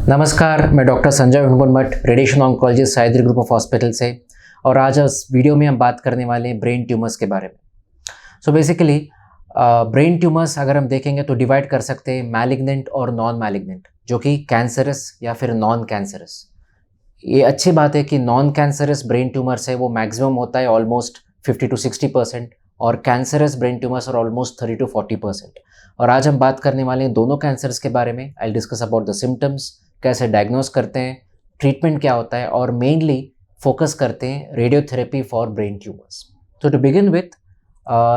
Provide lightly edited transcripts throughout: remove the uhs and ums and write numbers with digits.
नमस्कार, मैं doctor Sanjay Hungund radiation oncologist Sahyadri group of hospital से। और आज इस वीडियो में हम बात करने वाले हैं ब्रेन ट्यूमर्स के बारे में। सो बेसिकली ब्रेन ट्यूमर्स अगर हम देखेंगे तो डिवाइड कर सकते हैं मैलिग्नेंट और नॉन मैलिग्नेंट, जो कि कैंसरस या फिर नॉन कैंसरस। ये अच्छी बात है कि नॉन कैंसरस ब्रेन ट्यूमर्स है वो मैक्सिमम होता है ऑलमोस्ट 50 to 60%, और कैंसरस ब्रेन ट्यूमर्स और ऑलमोस्ट 30 to 40%। और आज हम बात करने वाले हैं दोनों कैंसर्स के बारे में। I discuss about the symptoms, कैसे डायग्नोस करते हैं, ट्रीटमेंट क्या होता है, और मेनली फोकस करते हैं रेडियोथेरेपी फॉर ब्रेन ट्यूमर्स। तो टू बिगिन विथ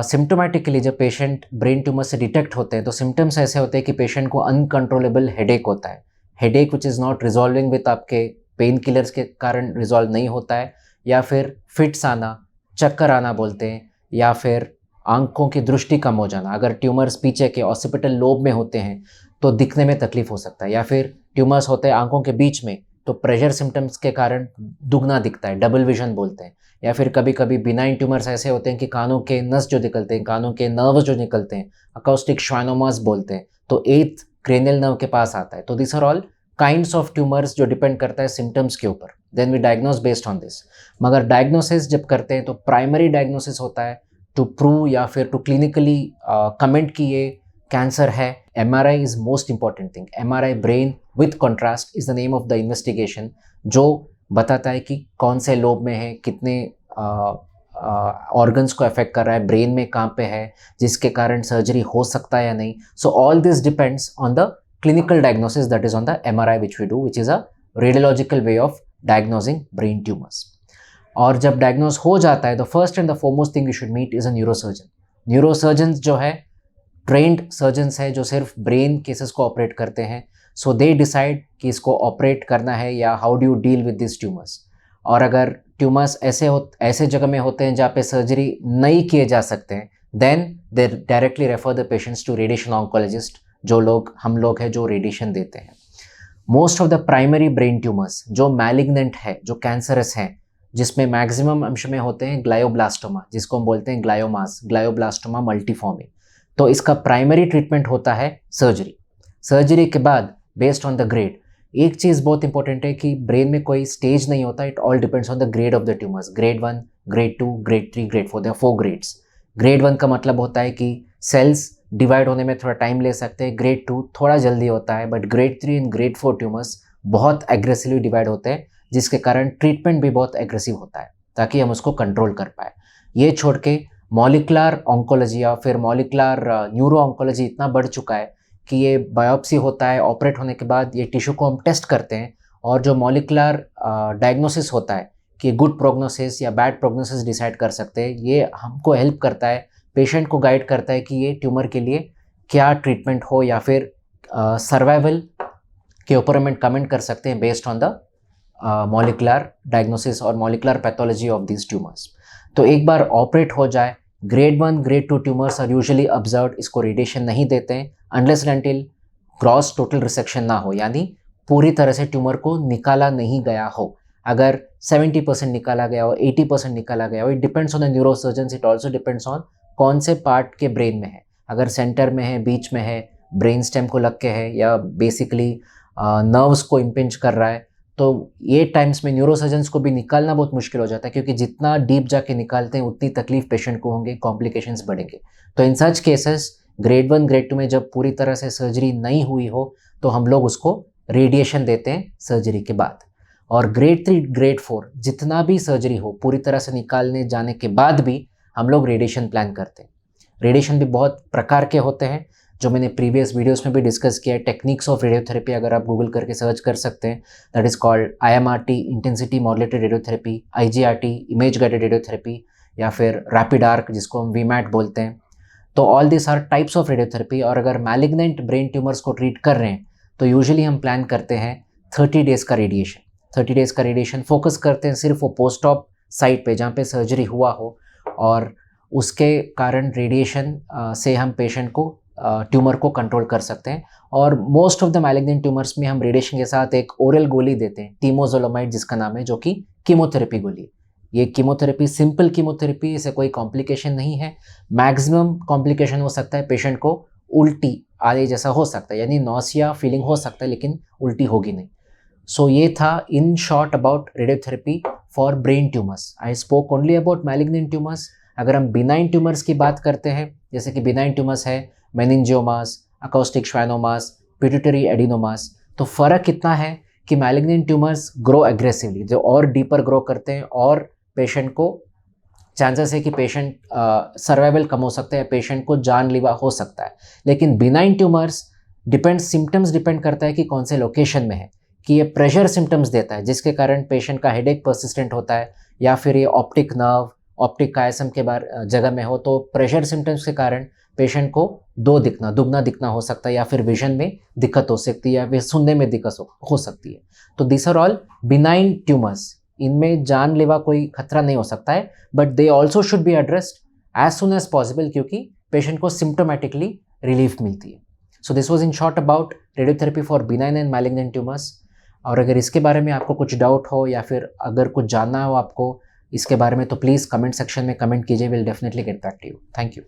सिम्टोमेटिकली जब पेशेंट ब्रेन ट्यूमर से डिटेक्ट होते हैं तो सिम्टम्स ऐसे होते हैं कि पेशेंट को अनकंट्रोलेबल हेडेक होता है। Headache which is not resolving with आपके पेन किलर्स के कारण रिजॉल्व नहीं होता है, या फिर फिट्स आना, चक्कर आना बोलते हैं, या फिर आंखों की दृष्टि कम हो जाना। अगर ट्यूमर्स पीछे के ऑसिपिटल लोब में होते हैं तो दिखने में तकलीफ हो सकता है, या फिर ट्यूमर्स होते हैं आंखों के बीच में तो प्रेशर सिम्टम्स के कारण दुगना दिखता है, डबल विजन बोलते हैं। या फिर कभी कभी बिनाइन ट्यूमर्स ऐसे होते हैं कि कानों के नस जो निकलते हैं, कानों के नर्व्स जो निकलते हैं, अकाउस्टिक श्वानोमास बोलते हैं, तो 8th क्रेनियल नर्व के पास आता है। तो this are all kinds of tumours जो डिपेंड करता है सिम्टम्स के ऊपर। Then we diagnose based on this. मगर डायग्नोसिस जब करते हैं तो प्राइमरी डायग्नोसिस होता है टू प्रूव या फिर टू क्लिनिकली कमेंट कि ये कैंसर है। MRI is most important thing. MRI brain with contrast is the name of the investigation, जो बताता है कि कौन से लोब में है, कितने ऑर्गन्स को अफेक्ट कर रहा है, ब्रेन में कहाँ पे है, जिसके कारण सर्जरी हो सकता है या नहीं। So all this depends on the clinical diagnosis, that is on the MRI which we do, which is a radiological way of diagnosing brain tumors. और जब डायग्नोस हो जाता है तो first and the foremost thing you should meet is a neurosurgeon. Neurosurgeons जो है trend surgeons है जो सिर्फ ब्रेन केसेस को ऑपरेट करते हैं। सो दे डिसाइड कि इसको ऑपरेट करना है या how do you deal with this tumours. और अगर ट्यूमर्स ऐसे जगह में होते हैं जहाँ पे सर्जरी नहीं किए जा सकते हैं, then they directly refer the patients to radiation oncologist, हम लोग हैं जो रेडिएशन देते हैं। Most of the primary brain tumours जो मैलिग्नेंट है, जो कैंसरस हैं, जिसमें मैक्सिमम अंश में होते हैं ग्लायोब्लास्टोमा, जिसको हम बोलते हैं ग्लायोमास, ग्लायोब्लास्टोमा मल्टीफॉर्मी। तो इसका प्राइमरी ट्रीटमेंट होता है सर्जरी। सर्जरी के बाद बेस्ड ऑन द ग्रेड, एक चीज़ बहुत इंपॉर्टेंट है कि ब्रेन में कोई स्टेज नहीं होता, it all depends on the grade of the tumours. Grade 1, grade 2, grade 3, grade 4, they are 4 grades. Grade 1 का मतलब होता है कि सेल्स डिवाइड होने में थोड़ा टाइम ले सकते हैं, ग्रेड 2 थोड़ा जल्दी होता है, but grade 3 and grade 4 tumours बहुत एग्रेसिवली डिवाइड होते हैं, जिसके कारण ट्रीटमेंट भी बहुत एग्रेसिव होता है ताकि हम उसको कंट्रोल कर पाए। ये छोड़ के मॉलिकुलर ऑन्कोलॉजी या फिर मॉलिकुलर न्यूरो ऑन्कोलॉजी इतना बढ़ चुका है कि ये बायोप्सी होता है, ऑपरेट होने के बाद ये टिश्यू को हम टेस्ट करते हैं, और जो मॉलिकुलर डायग्नोसिस होता है कि गुड प्रोग्नोसिस या बैड प्रोग्नोसिस डिसाइड कर सकते हैं। ये हमको हेल्प करता है, पेशेंट को गाइड करता है कि ये ट्यूमर के लिए क्या ट्रीटमेंट हो, या फिर सर्वाइवल के ऊपर हम कमेंट कर सकते हैं based on the molecular diagnosis और molecular pathology of this tumours. तो एक बार ऑपरेट हो जाए, grade 1, grade 2 tumours are usually observed, इसको रेडिएशन नहीं देते हैं unless and until gross total resection ना हो, यानी पूरी तरह से ट्यूमर को निकाला नहीं गया हो। अगर 70% निकाला गया हो, 80% निकाला गया हो, it depends on the neurosurgeons, it also depends on कौन से पार्ट के ब्रेन में है। अगर सेंटर में है, बीच में है, ब्रेन स्टेम को लग के है, या बेसिकली नर्व्स को इम्पिंज कर रहा है, तो ये टाइम्स में न्यूरोसर्जन्स को भी निकालना बहुत मुश्किल हो जाता है, क्योंकि जितना डीप जाके निकालते हैं उतनी तकलीफ पेशेंट को होंगे, कॉम्प्लिकेशंस बढ़ेंगे। तो इन सच केसेस ग्रेड 1, ग्रेड 2 में जब पूरी तरह से सर्जरी नहीं हुई हो तो हम लोग उसको रेडिएशन देते हैं सर्जरी के बाद। और ग्रेड 3, ग्रेड 4 जितना भी सर्जरी हो, पूरी तरह से निकालने जाने के बाद भी हम लोग रेडिएशन प्लान करते हैं। रेडिएशन भी बहुत प्रकार के होते हैं, जो मैंने प्रीवियस वीडियोस में भी डिस्कस किया है। टेक्निक्स ऑफ रेडियोथेरेपी अगर आप गूगल करके सर्च कर सकते हैं, that is called IMRT, intensity modulated radiotherapy, IGRT, image guided radiotherapy, या फिर रैपिड आर्क जिसको हम VMAT बोलते हैं। तो all this are types of radiotherapy. और अगर मैलिग्नेंट ब्रेन ट्यूमर्स को ट्रीट कर रहे हैं तो यूजुअली हम प्लान करते हैं 30 डेज़ का रेडिएशन। 30 डेज़ का रेडिएशन फोकस करते हैं सिर्फ वो पोस्ट ऑप साइट पे जहाँ पे सर्जरी हुआ हो, और उसके कारण रेडिएशन से हम पेशेंट को ट्यूमर को कंट्रोल कर सकते हैं। और most of the malignant tumours में हम रेडिएशन के साथ एक ओरल गोली देते हैं, टीमोजोलोमाइड जिसका नाम है, जो कि कीमोथेरेपी गोली। ये कीमोथेरेपी सिंपल कीमोथेरेपी, इसे कोई कॉम्प्लिकेशन नहीं है। मैक्सिमम कॉम्प्लिकेशन हो सकता है पेशेंट को उल्टी आदि जैसा हो सकता है, यानी नौसिया फीलिंग हो सकता है, लेकिन उल्टी होगी नहीं। सो ये था इन short about radiotherapy for brain tumours. I spoke only about malignant tumours. अगर हम बिनाइन ट्यूमर्स की बात करते हैं, जैसे कि बिनाइन ट्यूमर्स है मेनिंजियोमास, अकोस्टिक श्वानोमास, पिट्यूटरी एडिनोमास, तो फ़र्क कितना है कि मैलिग्नेंट ट्यूमर्स ग्रो एग्रेसिवली, जो और डीपर ग्रो करते हैं और पेशेंट को चांसेस है कि पेशेंट सर्वाइवल कम हो सकता है, पेशेंट को जानलेवा हो सकता है. लेकिन बिनाइन ट्यूमर्स सिम्टम्स डिपेंड करता है कि कौन से लोकेशन में है, कि ये प्रेशर सिम्टम्स देता है जिसके कारण पेशेंट का हेडेक परसिस्टेंट होता है, या फिर ये ऑप्टिक नर्व, ऑप्टिक कायसम के जगह में हो, तो प्रेशर सिम्टम्स के कारण पेशेंट को दुगना दिखना हो सकता है, या फिर विजन में दिक्कत हो सकती है, या फिर सुनने में दिक्कत हो सकती है. तो this are all benign tumours. इनमें जानलेवा कोई खतरा नहीं हो सकता है, but they also should be addressed as soon as possible, क्योंकि पेशेंट को सिम्टोमेटिकली रिलीफ मिलती है. So this was in short about radiotherapy for benign and malignant tumours. और अगर इसके बारे में आपको कुछ डाउट हो, या फिर अगर कुछ जानना हो आपको इसके बारे में, तो प्लीज़ कमेंट सेक्शन में कमेंट कीजिए. Will definitely get back to you. Thank you.